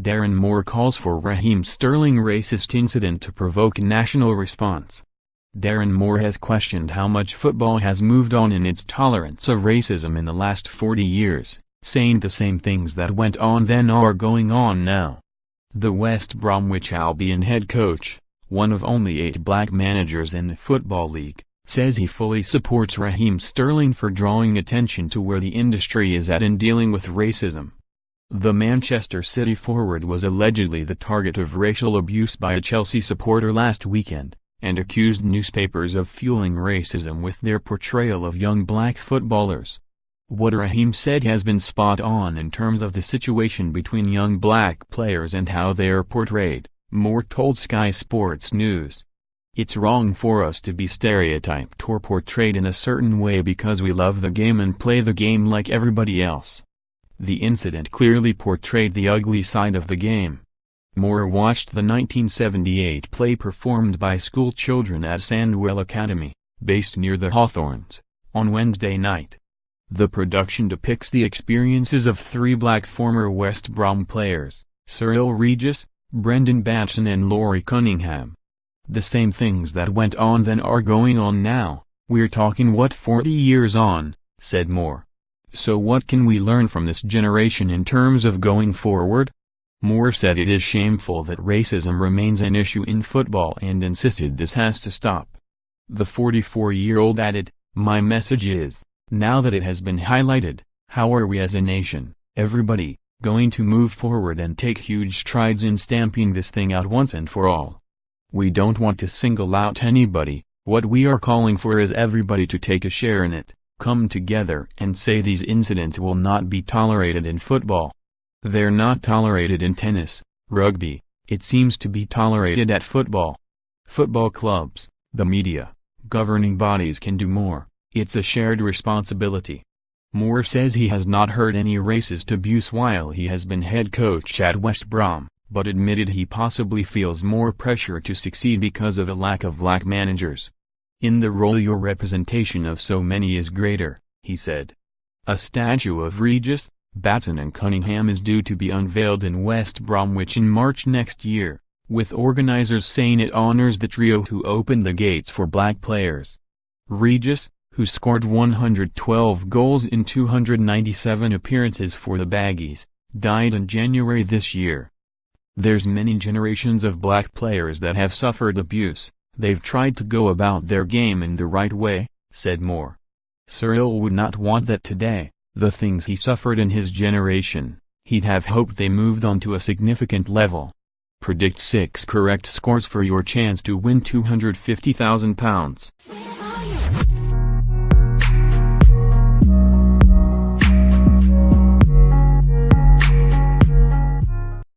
Darren Moore calls for Raheem Sterling racist incident to provoke national response. Darren Moore has questioned how much football has moved on in its tolerance of racism in the last 40 years, saying the same things that went on then are going on now. The West Bromwich Albion head coach, one of only 8 black managers in the Football League, says he fully supports Raheem Sterling for drawing attention to where the industry is at in dealing with racism. The Manchester City forward was allegedly the target of racial abuse by a Chelsea supporter last weekend, and accused newspapers of fueling racism with their portrayal of young black footballers. What Raheem said has been spot on in terms of the situation between young black players and how they are portrayed, Moore told Sky Sports News. It's wrong for us to be stereotyped or portrayed in a certain way because we love the game and play the game like everybody else. The incident clearly portrayed the ugly side of the game. Moore watched the 1978 play performed by school children at Sandwell Academy, based near the Hawthorns, on Wednesday night. The production depicts the experiences of 3 black former West Brom players, Cyril Regis, Brendan Batson and Laurie Cunningham. The same things that went on then are going on now, we're talking 40 years on, said Moore. So what can we learn from this generation in terms of going forward? Moore said it is shameful that racism remains an issue in football and insisted this has to stop. The 44-year-old added, "My message is, now that it has been highlighted, how are we as a nation, everybody, going to move forward and take huge strides in stamping this thing out once and for all? We don't want to single out anybody, what we are calling for is everybody to take a share in it, come together and say these incidents will not be tolerated in football. They're not tolerated in tennis, rugby, it seems to be tolerated at football. Football clubs, the media, governing bodies can do more, it's a shared responsibility." Moore says he has not heard any racist abuse while he has been head coach at West Brom, but admitted he possibly feels more pressure to succeed because of a lack of black managers. "In the role your representation of so many is greater," he said. A statue of Regis, Batson and Cunningham is due to be unveiled in West Bromwich in March next year, with organizers saying it honors the trio who opened the gates for black players. Regis, who scored 112 goals in 297 appearances for the Baggies, died in January this year. "There's many generations of black players that have suffered abuse, they've tried to go about their game in the right way," said Moore. "Cyril would not want that today. The things he suffered in his generation, he'd have hoped they moved on to a significant level. Predict 6 correct scores for your chance to win £250,000.